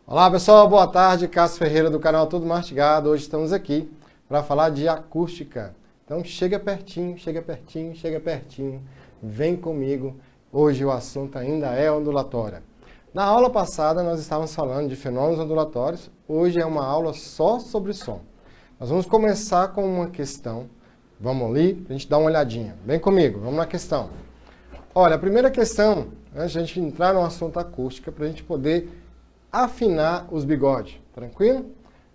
Olá pessoal, boa tarde, Cássio Ferreira do canal Tudo Mastigado. Hoje estamos aqui para falar de acústica. Então chega pertinho, chega pertinho, chega pertinho, vem comigo. Hoje o assunto ainda é ondulatória. Na aula passada nós estávamos falando de fenômenos ondulatórios, hoje é uma aula só sobre som. Nós vamos começar com uma questão, vamos ali, para a gente dar uma olhadinha. Vem comigo, vamos na questão. Olha, a primeira questão, antes de a gente entrar no assunto acústica, para a gente poder afinar os bigodes, tranquilo?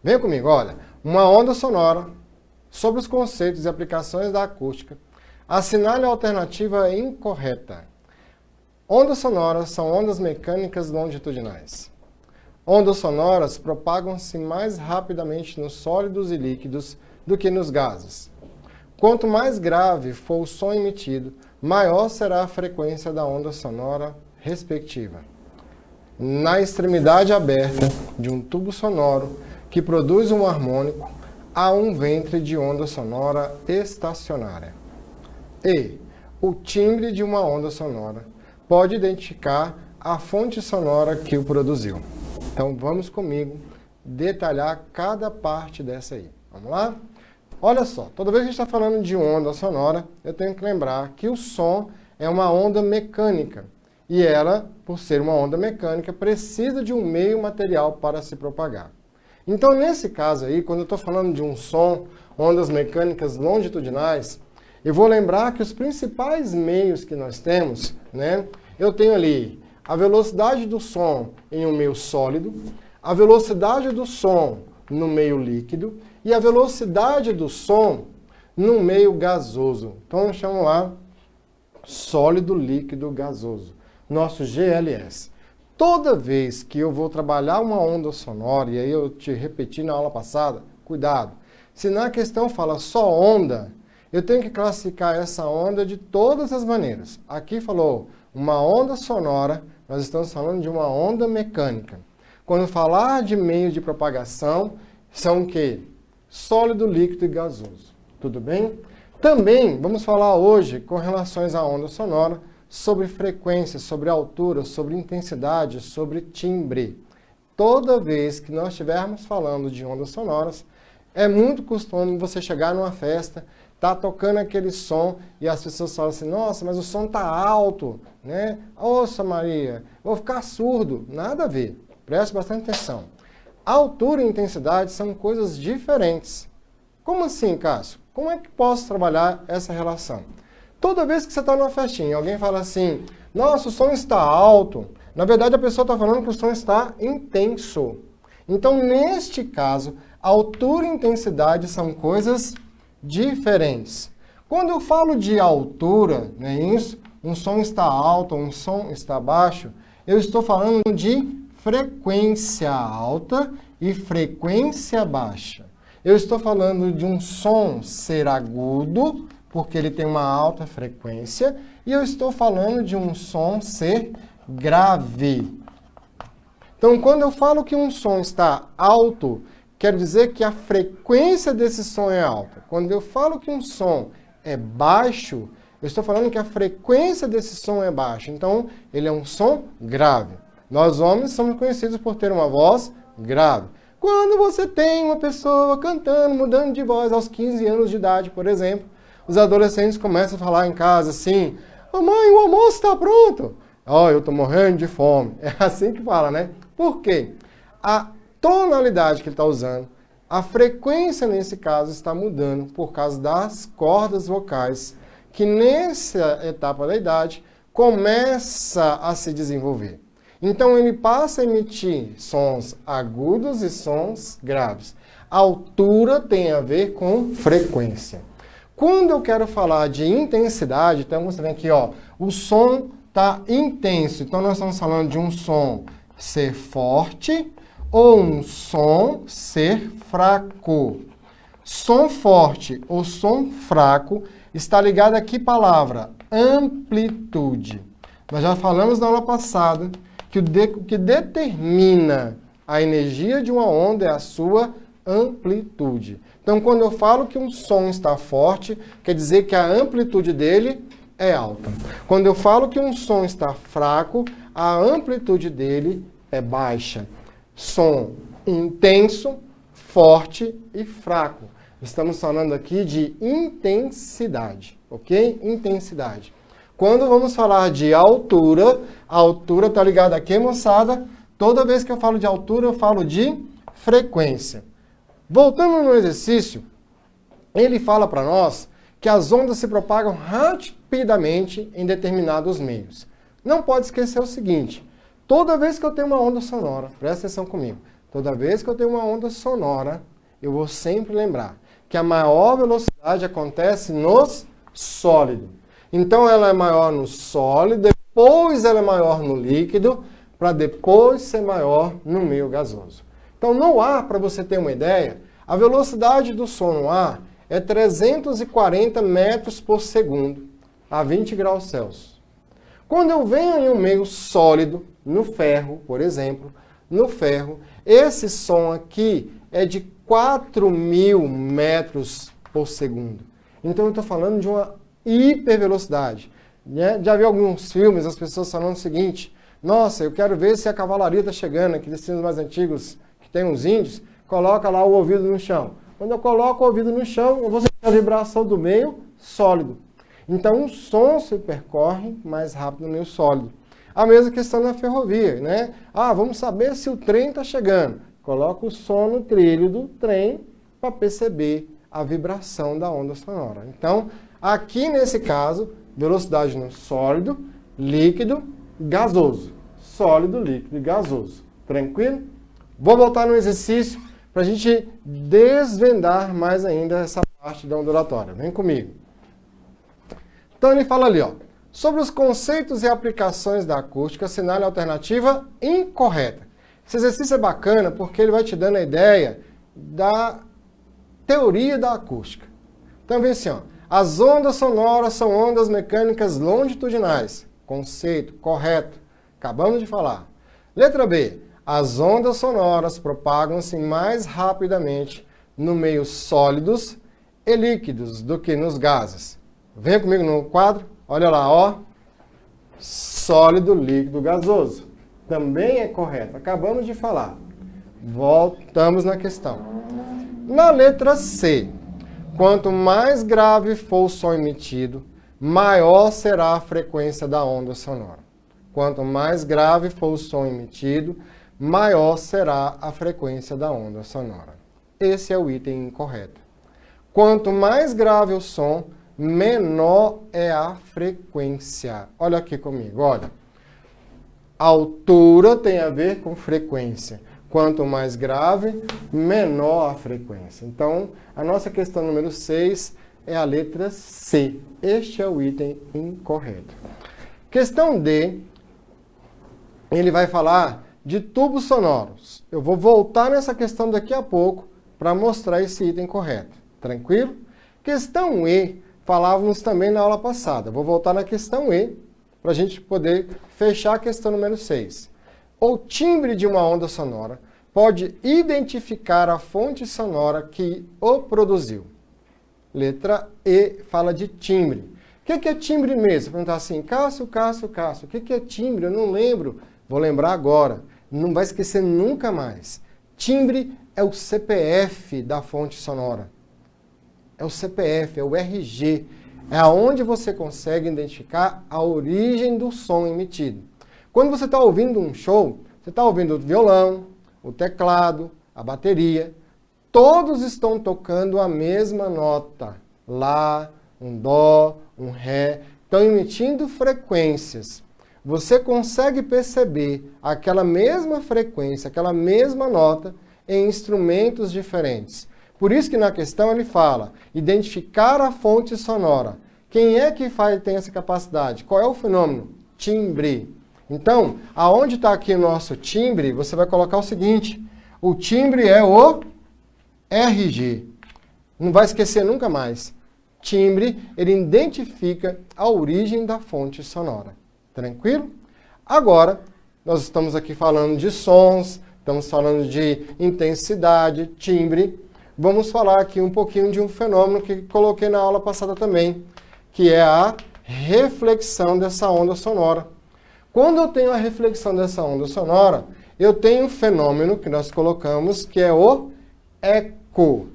Venha comigo, olha. Uma onda sonora sobre os conceitos e aplicações da acústica. Assinale a alternativa incorreta. Ondas sonoras são ondas mecânicas longitudinais. Ondas sonoras propagam-se mais rapidamente nos sólidos e líquidos do que nos gases. Quanto mais grave for o som emitido, maior será a frequência da onda sonora respectiva. Na extremidade aberta de um tubo sonoro que produz um harmônico, há um ventre de onda sonora estacionária. E o timbre de uma onda sonora pode identificar a fonte sonora que o produziu. Então vamos comigo detalhar cada parte dessa aí. Vamos lá? Olha só, toda vez que a gente está falando de onda sonora, eu tenho que lembrar que o som é uma onda mecânica. E ela, por ser uma onda mecânica, precisa de um meio material para se propagar. Então, nesse caso aí, quando eu estou falando de um som, ondas mecânicas longitudinais, eu vou lembrar que os principais meios que nós temos, né? Eu tenho ali a velocidade do som em um meio sólido, a velocidade do som no meio líquido e a velocidade do som no meio gasoso. Então, eu chamo lá sólido, líquido, gasoso. Nosso GLS. Toda vez que eu vou trabalhar uma onda sonora, e aí eu te repeti na aula passada, cuidado, se na questão fala só onda, eu tenho que classificar essa onda de todas as maneiras. Aqui falou uma onda sonora, nós estamos falando de uma onda mecânica. Quando falar de meio de propagação, são o quê? Sólido, líquido e gasoso. Tudo bem? Também vamos falar hoje, com relações à onda sonora, sobre frequência, sobre altura, sobre intensidade, sobre timbre. Toda vez que nós estivermos falando de ondas sonoras, é muito costume você chegar numa festa, tá tocando aquele som e as pessoas falam assim, nossa, mas o som tá alto, né? Nossa, Maria, vou ficar surdo. Nada a ver. Preste bastante atenção. Altura e intensidade são coisas diferentes. Como assim, Cássio? Como é que posso trabalhar essa relação? Toda vez que você está numa festinha, alguém fala assim, nossa, o som está alto. Na verdade, a pessoa está falando que o som está intenso. Então, neste caso, altura e intensidade são coisas diferentes. Quando eu falo de altura, não é isso? Um som está alto, um som está baixo, eu estou falando de frequência alta e frequência baixa. Eu estou falando de um som ser agudo, porque ele tem uma alta frequência, e eu estou falando de um som ser grave. Então, quando eu falo que um som está alto, quero dizer que a frequência desse som é alta. Quando eu falo que um som é baixo, eu estou falando que a frequência desse som é baixa. Então, ele é um som grave. Nós, homens, somos conhecidos por ter uma voz grave. Quando você tem uma pessoa cantando, mudando de voz aos 15 anos de idade, por exemplo, os adolescentes começam a falar em casa assim, mãe, o almoço está pronto. Eu estou morrendo de fome. É assim que fala, né? Por quê? A tonalidade que ele está usando, a frequência nesse caso está mudando por causa das cordas vocais, que nessa etapa da idade começa a se desenvolver. Então ele passa a emitir sons agudos e sons graves. A altura tem a ver com frequência. Quando eu quero falar de intensidade, então você vê aqui, ó, o som está intenso. Então nós estamos falando de um som ser forte ou um som ser fraco. Som forte ou som fraco está ligado a que palavra? Amplitude. Nós já falamos na aula passada que o que determina a energia de uma onda é a sua amplitude. Então, quando eu falo que um som está forte, quer dizer que a amplitude dele é alta. Quando eu falo que um som está fraco, a amplitude dele é baixa. som intenso, forte e fraco. Estamos falando aqui de intensidade, ok? Intensidade. Quando vamos falar de altura, a altura está ligada a quê, moçada? Toda vez que eu falo de altura, eu falo de frequência. Voltando no exercício, ele fala para nós que as ondas se propagam rapidamente em determinados meios. Não pode esquecer o seguinte, toda vez que eu tenho uma onda sonora, presta atenção comigo, toda vez que eu tenho uma onda sonora, eu vou sempre lembrar que a maior velocidade acontece nos sólidos. Então ela é maior no sólido, depois ela é maior no líquido, para depois ser maior no meio gasoso. Então no ar, para você ter uma ideia, a velocidade do som no ar é 340 metros por segundo a 20 graus Celsius. Quando eu venho em um meio sólido, no ferro, por exemplo, no ferro, esse som aqui é de 4.000 metros por segundo. Então eu estou falando de uma hipervelocidade. Né? Já vi alguns filmes, as pessoas falando o seguinte, nossa, eu quero ver se a cavalaria está chegando, aqueles filmes mais antigos que tem uns índios, coloca lá o ouvido no chão. Quando eu coloco o ouvido no chão, eu vou sentir a vibração do meio sólido. Então o som se percorre mais rápido no meio sólido. A mesma questão na ferrovia, né? Ah, vamos saber se o trem está chegando. Coloca o som no trilho do trem para perceber a vibração da onda sonora. Então, aqui nesse caso, velocidade no sólido, líquido, gasoso. Sólido, líquido e gasoso. Tranquilo? Vou voltar no exercício para a gente desvendar mais ainda essa parte da ondulatória. Vem comigo. Então ele fala ali, ó, sobre os conceitos e aplicações da acústica, assinale a alternativa incorreta. Esse exercício é bacana porque ele vai te dando a ideia da teoria da acústica. Então vem assim, ó, as ondas sonoras são ondas mecânicas longitudinais. Conceito correto. Acabamos de falar. Letra B. As ondas sonoras propagam-se mais rapidamente no meio sólidos e líquidos do que nos gases. Venha comigo no quadro. Olha lá, ó. Sólido, líquido, gasoso. Também é correto. Acabamos de falar. Voltamos na questão. Na letra C. Quanto mais grave for o som emitido, maior será a frequência da onda sonora. Quanto mais grave for o som emitido, maior será a frequência da onda sonora. Esse é o item incorreto. Quanto mais grave o som, menor é a frequência. Olha aqui comigo, olha. Altura tem a ver com frequência. Quanto mais grave, menor a frequência. Então, a nossa questão número 6 é a letra C. Este é o item incorreto. Questão D, ele vai falar de tubos sonoros. Eu vou voltar nessa questão daqui a pouco para mostrar esse item correto. Tranquilo? Questão E, falávamos também na aula passada. Vou voltar na questão E para a gente poder fechar a questão número 6. O timbre de uma onda sonora pode identificar a fonte sonora que o produziu. Letra E fala de timbre. O que é timbre mesmo? Perguntar assim, Cássio, o que é timbre? Eu não lembro. Vou lembrar agora. Não vai esquecer nunca mais. Timbre é o CPF da fonte sonora. É o CPF, é o RG. É aonde você consegue identificar a origem do som emitido. Quando você está ouvindo um show, você está ouvindo o violão, o teclado, a bateria. Todos estão tocando a mesma nota. Lá, um dó, um ré. Estão emitindo frequências. Você consegue perceber aquela mesma frequência, aquela mesma nota em instrumentos diferentes. Por isso que na questão ele fala, identificar a fonte sonora. Quem é que tem essa capacidade? Qual é o fenômeno? Timbre. Então, aonde está aqui o nosso timbre, você vai colocar o seguinte, o timbre é o RG. Não vai esquecer nunca mais. Timbre, ele identifica a origem da fonte sonora. Tranquilo? Agora, nós estamos aqui falando de sons, estamos falando de intensidade, timbre. Vamos falar aqui um pouquinho de um fenômeno que coloquei na aula passada também, que é a reflexão dessa onda sonora. Quando eu tenho a reflexão dessa onda sonora, eu tenho um fenômeno que nós colocamos, que é o eco.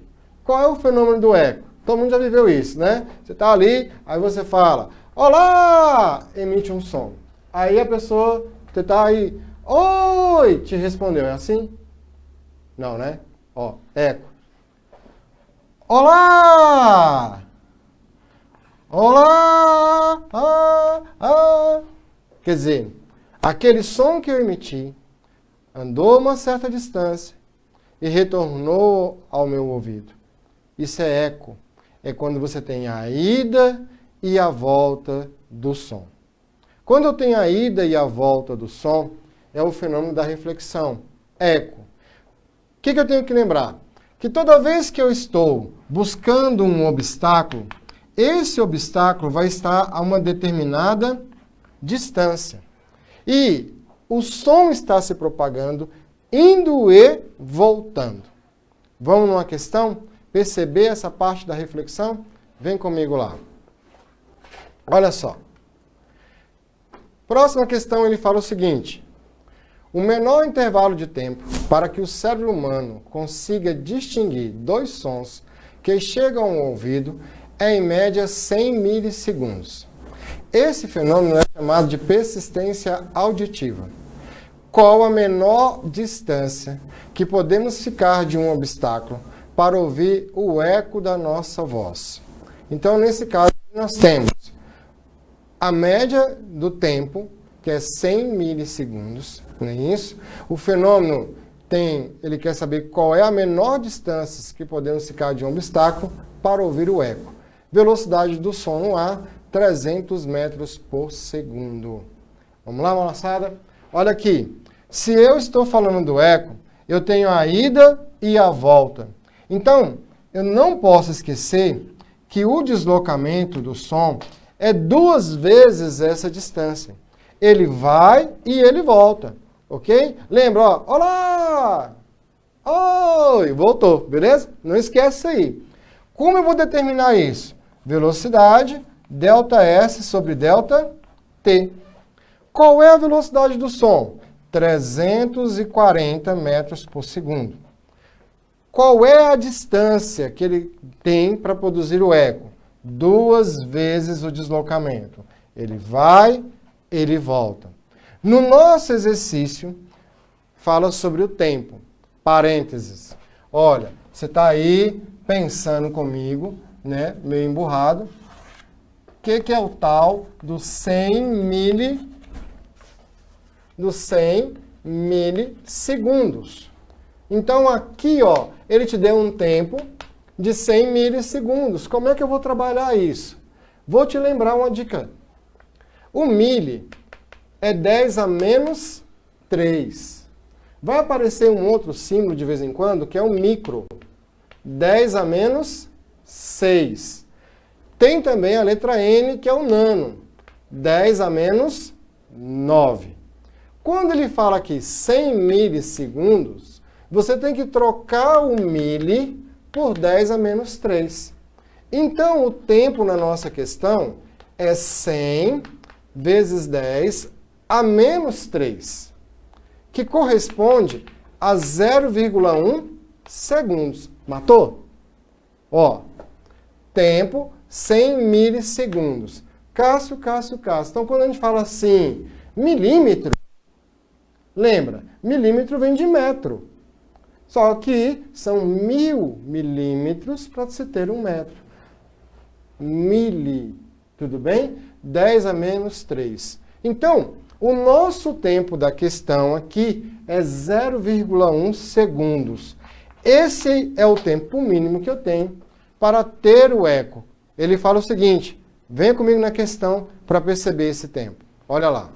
Qual é o fenômeno do eco? Todo mundo já viveu isso, né? Você está ali, aí você fala, olá! Emite um som. Aí a pessoa, você está aí, oi! Te respondeu, é assim? Não, né? Ó, eco. Olá! Olá! Quer dizer, aquele som que eu emiti andou uma certa distância e retornou ao meu ouvido. Isso é eco. É quando você tem a ida e a volta do som. Quando eu tenho a ida e a volta do som, é o fenômeno da reflexão, eco. O que eu tenho que lembrar? Que toda vez que eu estou buscando um obstáculo, esse obstáculo vai estar a uma determinada distância. E o som está se propagando, indo e voltando. Vamos numa questão? Perceber essa parte da reflexão? Vem comigo lá. Olha só. Próxima questão, ele fala o seguinte. O menor intervalo de tempo para que o cérebro humano consiga distinguir dois sons que chegam ao ouvido é, em média, 100 milissegundos. Esse fenômeno é chamado de persistência auditiva. Qual a menor distância que podemos ficar de um obstáculo para ouvir o eco da nossa voz? Então, nesse caso, nós temos a média do tempo, que é 100 milissegundos, não é isso? O fenômeno ele quer saber qual é a menor distância que podemos ficar de um obstáculo para ouvir o eco. Velocidade do som no ar, 300 metros por segundo. Vamos lá, moçada? Olha aqui. Se eu estou falando do eco, eu tenho a ida e a volta. Então, eu não posso esquecer que o deslocamento do som é 2 vezes essa distância. Ele vai e ele volta, ok? Lembra, ó, olá! Oi! Voltou, beleza? Não esquece isso aí. Como eu vou determinar isso? Velocidade, ΔS sobre ΔT. Qual é a velocidade do som? 340 metros por segundo. Qual é a distância que ele tem para produzir o eco? 2 vezes o deslocamento. Ele vai, ele volta. No nosso exercício, fala sobre o tempo. Parênteses. Olha, você está aí pensando comigo, né, meio emburrado. O que é o tal do 100 milissegundos? Então, aqui, ó, ele te deu um tempo de 100 milissegundos. Como é que eu vou trabalhar isso? Vou te lembrar uma dica. O mili é 10 a menos 3. Vai aparecer um outro símbolo de vez em quando, que é o micro. 10 a menos 6. Tem também a letra N, que é o nano. 10 a menos 9. Quando ele fala aqui 100 milissegundos, você tem que trocar o mili por 10 a menos 3. Então, o tempo na nossa questão é 100 vezes 10 a menos 3, que corresponde a 0,1 segundos. Matou? Ó, tempo 100 milissegundos. Cássio. Então, quando a gente fala assim, milímetro, lembra, milímetro vem de metro. Só que são 1000 milímetros para se ter 1 metro. Tudo bem? 10 a menos 3. Então, o nosso tempo da questão aqui é 0,1 segundos. Esse é o tempo mínimo que eu tenho para ter o eco. Ele fala o seguinte, venha comigo na questão para perceber esse tempo. Olha lá.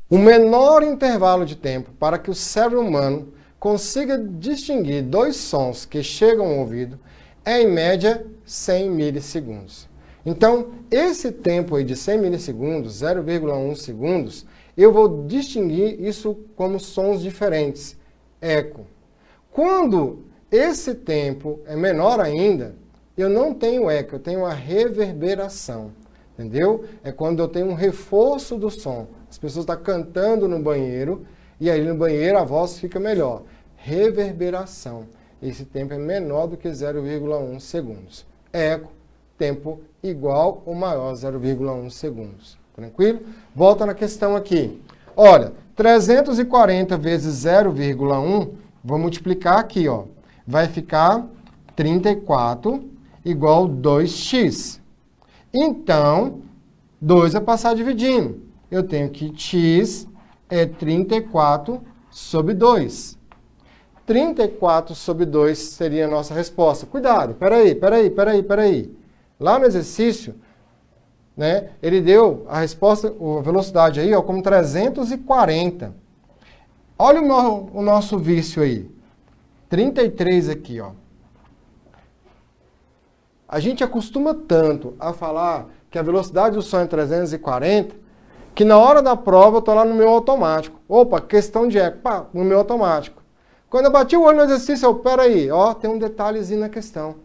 O menor intervalo de tempo para que o cérebro humano consiga distinguir dois sons que chegam ao ouvido é, em média, 100 milissegundos. Então, esse tempo aí de 100 milissegundos, 0,1 segundos, eu vou distinguir isso como sons diferentes, eco. Quando esse tempo é menor ainda, eu não tenho eco, eu tenho a reverberação, entendeu? É quando eu tenho um reforço do som, As pessoas estão cantando no banheiro e aí no banheiro a voz fica melhor. Reverberação. Esse tempo é menor do que 0,1 segundos. Eco, tempo igual ou maior, 0,1 segundos. Tranquilo? Volta na questão aqui. Olha, 340 vezes 0,1, vou multiplicar aqui, ó. Vai ficar 34 igual 2x. Então, 2 vai passar dividindo. Eu tenho que x é 34 sobre 2. 34 sobre 2 seria a nossa resposta. Cuidado, peraí. Lá no exercício, né, ele deu a resposta, a velocidade aí, ó, como 340. Olha o nosso vício aí. 33 aqui, ó. A gente acostuma tanto a falar que a velocidade do som é 340, que na hora da prova eu estou lá no meu automático. Opa, questão de eco, pá, no meu automático. Quando eu bati o olho no exercício, eu, peraí, ó, tem um detalhezinho na questão.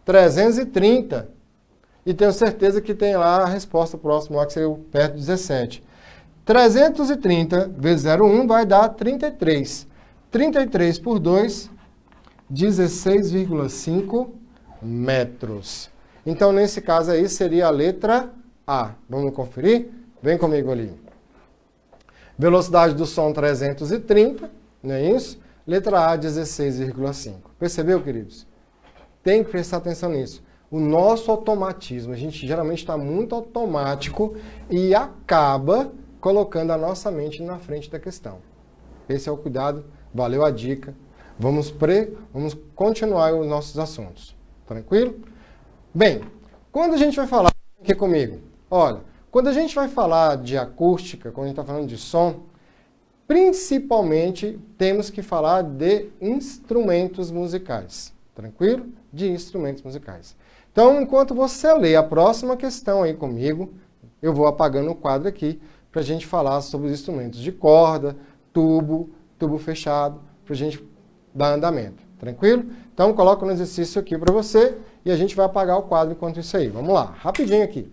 330. E tenho certeza que tem lá a resposta próxima, lá que seria perto de 17. 330 vezes 0,1 vai dar 33. 33 por 2, 16,5 metros. Então, nesse caso aí, seria a letra A. Vamos conferir? Vem comigo ali. Velocidade do som 330, não é isso? Letra A, 16,5. Percebeu, queridos? Tem que prestar atenção nisso. O nosso automatismo, a gente geralmente está muito automático e acaba colocando a nossa mente na frente da questão. Esse é o cuidado, valeu a dica. Vamos continuar os nossos assuntos. Tranquilo? Bem, quando a gente vai falar aqui comigo, olha, quando a gente vai falar de acústica, quando a gente está falando de som, principalmente temos que falar de instrumentos musicais. Tranquilo? De instrumentos musicais. Então, enquanto você lê a próxima questão aí comigo, eu vou apagando o quadro aqui para a gente falar sobre os instrumentos de corda, tubo fechado, para a gente dar andamento. Tranquilo? Então, coloco no exercício aqui para você e a gente vai apagar o quadro enquanto isso aí. Vamos lá, rapidinho aqui.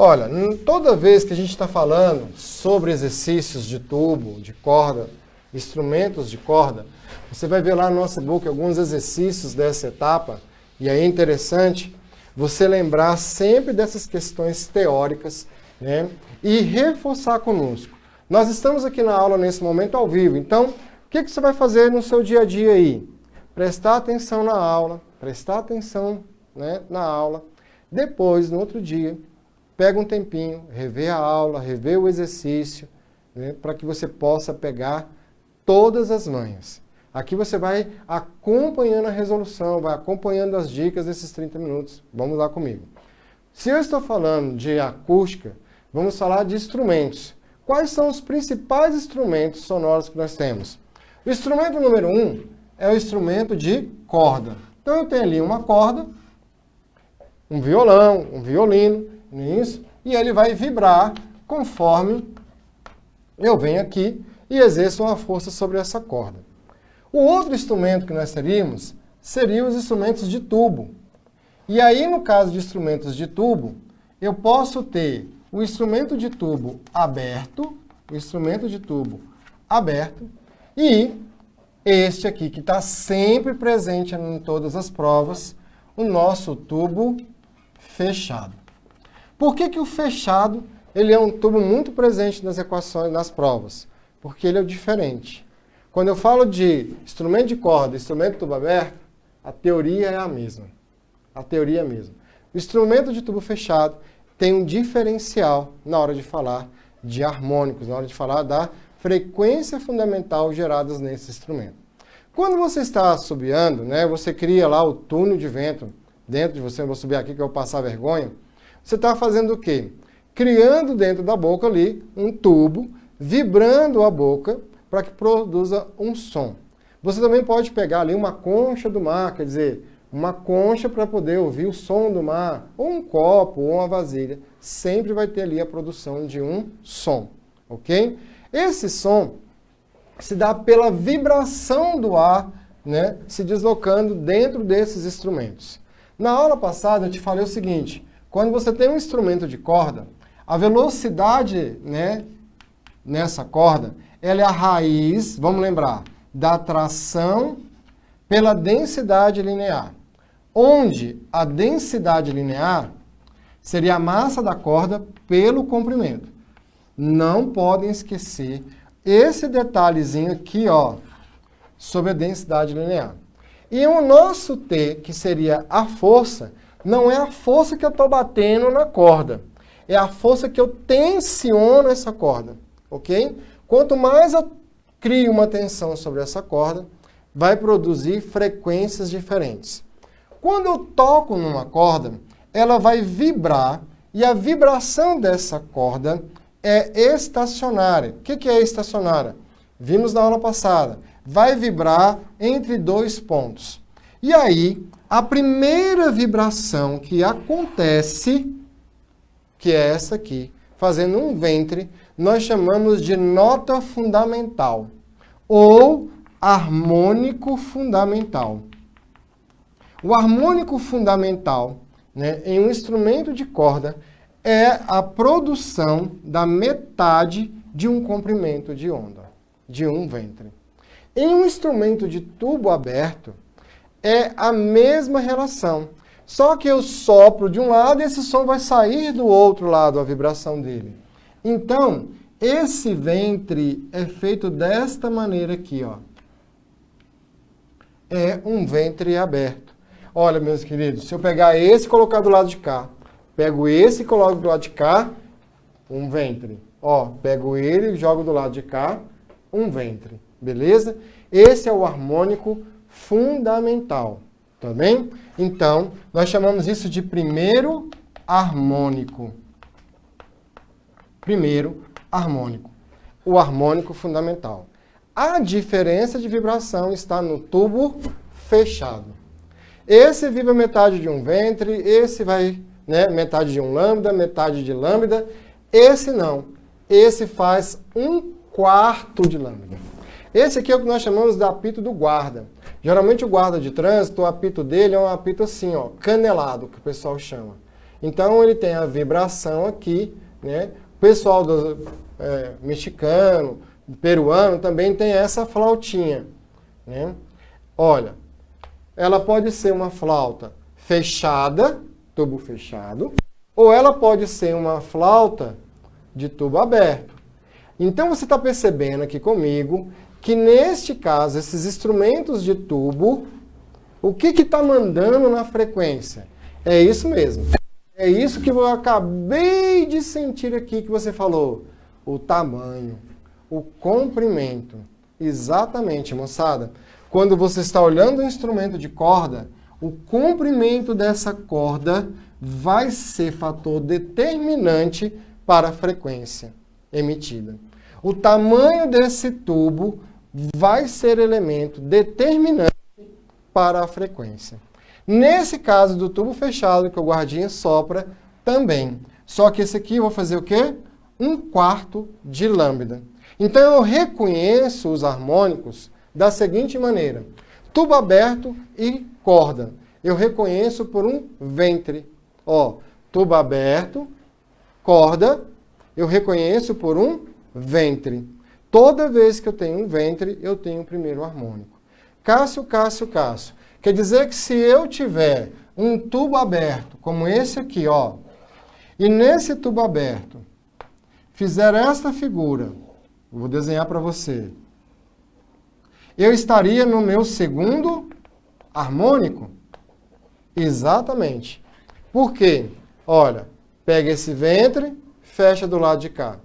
Olha, toda vez que a gente está falando sobre exercícios de tubo, de corda, instrumentos de corda, você vai ver lá no nosso book alguns exercícios dessa etapa, e aí é interessante você lembrar sempre dessas questões teóricas, né, e reforçar conosco. Nós estamos aqui na aula nesse momento ao vivo, então o que você vai fazer no seu dia a dia aí? Prestar atenção na aula, prestar atenção, né, na aula, depois, no outro dia, pega um tempinho, rever a aula, rever o exercício, né, para que você possa pegar todas as manhas. Aqui você vai acompanhando a resolução, vai acompanhando as dicas desses 30 minutos. Vamos lá comigo. Se eu estou falando de acústica, vamos falar de instrumentos. Quais são os principais instrumentos sonoros que nós temos? O instrumento número 1 é o instrumento de corda. Então eu tenho ali uma corda, um violão, um violino, isso, e ele vai vibrar conforme eu venho aqui e exerço uma força sobre essa corda. O outro instrumento que nós teríamos seriam os instrumentos de tubo. E aí, no caso de instrumentos de tubo, eu posso ter o instrumento de tubo aberto, e este aqui, que está sempre presente em todas as provas, o nosso tubo fechado. Por que o fechado ele é um tubo muito presente nas equações, nas provas? Porque ele é diferente. Quando eu falo de instrumento de corda, instrumento de tubo aberto, a teoria é a mesma. A teoria é a mesma. O instrumento de tubo fechado tem um diferencial na hora de falar de harmônicos, na hora de falar da frequência fundamental geradas nesse instrumento. Quando você está assobiando, né, você cria lá o túnel de vento dentro de você, eu vou subir aqui que eu vou passar vergonha, você está fazendo o quê? Criando dentro da boca ali um tubo, vibrando a boca para que produza um som. Você também pode pegar ali uma concha do mar, quer dizer, uma concha para poder ouvir o som do mar, ou um copo, ou uma vasilha. Sempre vai ter ali a produção de um som, ok? Esse som se dá pela vibração do ar né, se deslocando dentro desses instrumentos. Na aula passada eu te falei o seguinte, quando você tem um instrumento de corda, a velocidade, né, nessa corda, ela é a raiz, vamos lembrar, da tração pela densidade linear, onde a densidade linear seria a massa da corda pelo comprimento. Não podem esquecer esse detalhezinho aqui, ó, sobre a densidade linear. E o nosso T, que seria a força, não é a força que eu estou batendo na corda, é a força que eu tensiono essa corda, ok? Quanto mais eu crio uma tensão sobre essa corda, vai produzir frequências diferentes. Quando eu toco numa corda, ela vai vibrar, e a vibração dessa corda é estacionária. O que é estacionária? Vimos na aula passada. Vai vibrar entre dois pontos. E aí, a primeira vibração que acontece, que é essa aqui, fazendo um ventre, nós chamamos de nota fundamental, ou harmônico fundamental. O harmônico fundamental, né, em um instrumento de corda, é a produção da metade de um comprimento de onda, de um ventre. Em um instrumento de tubo aberto, é a mesma relação. Só que eu sopro de um lado e esse som vai sair do outro lado, a vibração dele. Então, esse ventre é feito desta maneira aqui, ó. É um ventre aberto. Olha, meus queridos, se eu pegar esse e colocar do lado de cá, pego esse e coloco do lado de cá, um ventre. Ó, pego ele e jogo do lado de cá, um ventre. Beleza? Esse é o harmônico fundamental. Tá bem? Então, nós chamamos isso de primeiro harmônico. Primeiro harmônico. O harmônico fundamental. A diferença de vibração está no tubo fechado. Esse vibra metade de um ventre, esse vai, né, metade de um lambda, metade de lambda. Esse não. Esse faz 1/4 de lambda. Esse aqui é o que nós chamamos de apito do guarda. Geralmente o guarda de trânsito, o apito dele é um apito assim, ó, canelado, que o pessoal chama. Então ele tem a vibração aqui, né? O pessoal do mexicano, peruano também tem essa flautinha, né? Olha, ela pode ser uma flauta fechada, tubo fechado, ou ela pode ser uma flauta de tubo aberto. Então você está percebendo aqui comigo que neste caso, esses instrumentos de tubo, o que está mandando na frequência? É isso mesmo. É isso que eu acabei de sentir aqui que você falou. O tamanho, o comprimento. Exatamente, moçada. Quando você está olhando um instrumento de corda, o comprimento dessa corda vai ser fator determinante para a frequência emitida. O tamanho desse tubo vai ser elemento determinante para a frequência. Nesse caso do tubo fechado, que o guardinha sopra, também. Só que esse aqui eu vou fazer o quê? 1/4 de lambda. Então eu reconheço os harmônicos da seguinte maneira. Tubo aberto e corda. Eu reconheço por um ventre. Ó, tubo aberto, corda, eu reconheço por um ventre. Toda vez que eu tenho um ventre, eu tenho o primeiro harmônico. Cássio. Quer dizer que se eu tiver um tubo aberto, como esse aqui, ó, e nesse tubo aberto, fizer esta figura, vou desenhar para você, eu estaria no meu segundo harmônico? Exatamente. Por quê? Olha, pega esse ventre, fecha do lado de cá.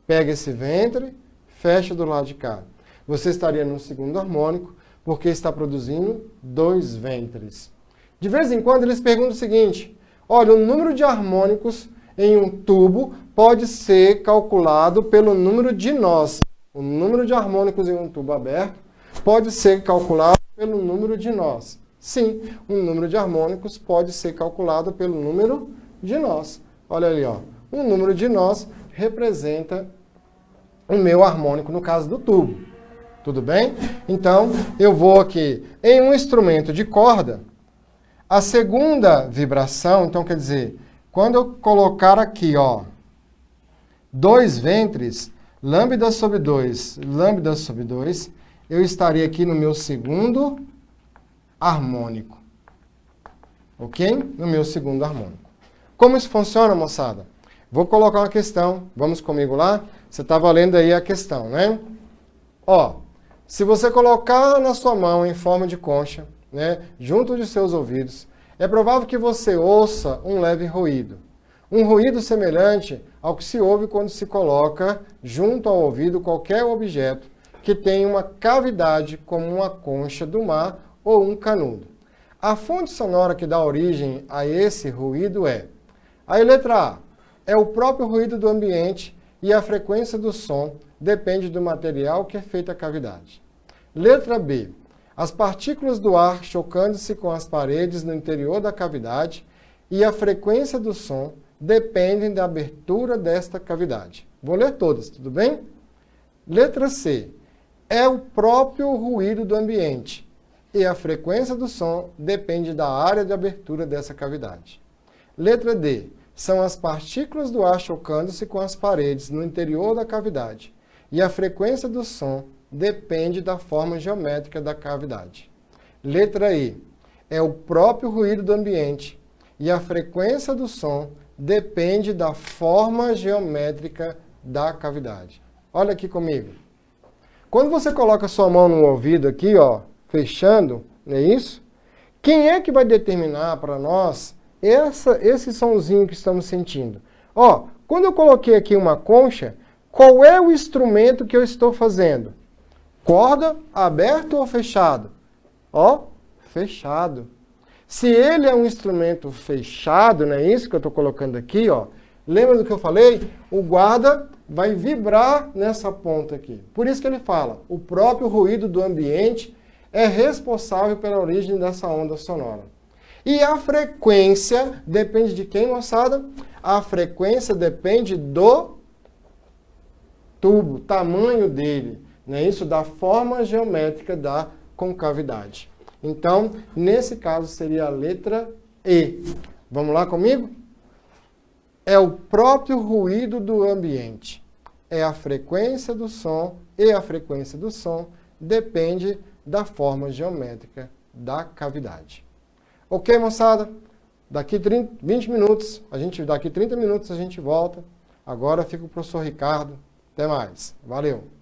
Pega esse ventre, fecha do lado de cá. Você estaria no segundo harmônico, porque está produzindo 2 ventres. De vez em quando eles perguntam o seguinte, olha, o número de harmônicos em um tubo pode ser calculado pelo número de nós. O número de harmônicos em um tubo aberto pode ser calculado pelo número de nós. Sim, o número de harmônicos pode ser calculado pelo número de nós. Olha ali, ó. O número de nós representa o meu harmônico no caso do tubo. Tudo bem? Então, eu vou aqui em um instrumento de corda, a segunda vibração, então quer dizer, quando eu colocar aqui, ó, 2 ventres, lambda sobre 2, lambda sobre 2, eu estaria aqui no meu segundo harmônico. Ok? No meu segundo harmônico. Como isso funciona, moçada? Vou colocar uma questão. Vamos comigo lá? Você estava lendo aí a questão, né? Ó, se você colocar na sua mão em forma de concha, né, junto de seus ouvidos, é provável que você ouça um leve ruído. Um ruído semelhante ao que se ouve quando se coloca junto ao ouvido qualquer objeto que tenha uma cavidade como uma concha do mar ou um canudo. A fonte sonora que dá origem a esse ruído é: aí, letra A, é o próprio ruído do ambiente e a frequência do som depende do material que é feita a cavidade. Letra B, as partículas do ar chocando-se com as paredes no interior da cavidade e a frequência do som dependem da abertura desta cavidade. Vou ler todas, tudo bem? Letra C, é o próprio ruído do ambiente e a frequência do som depende da área de abertura dessa cavidade. Letra D, são as partículas do ar chocando-se com as paredes no interior da cavidade e a frequência do som depende da forma geométrica da cavidade. Letra E, é o próprio ruído do ambiente e a frequência do som depende da forma geométrica da cavidade. Olha aqui comigo. Quando você coloca sua mão no ouvido aqui, ó, fechando, não é isso? Quem é que vai determinar para nós esse sonzinho que estamos sentindo? Ó, quando eu coloquei aqui uma concha, qual é o instrumento que eu estou fazendo? Corda, aberto ou fechado? Ó, fechado. Se ele é um instrumento fechado, não é isso que eu estou colocando aqui, ó. Lembra do que eu falei? O guarda vai vibrar nessa ponta aqui. Por isso que ele fala, o próprio ruído do ambiente é responsável pela origem dessa onda sonora. E a frequência depende de quem, moçada? A frequência depende do tubo, tamanho dele, não é isso? Da forma geométrica da concavidade. Então, nesse caso, seria a letra E. Vamos lá comigo? É o próprio ruído do ambiente. É a frequência do som e a frequência do som depende da forma geométrica da cavidade. Ok, moçada? Daqui 20 minutos, daqui 30 minutos a gente volta. Agora fica o professor Ricardo. Até mais. Valeu!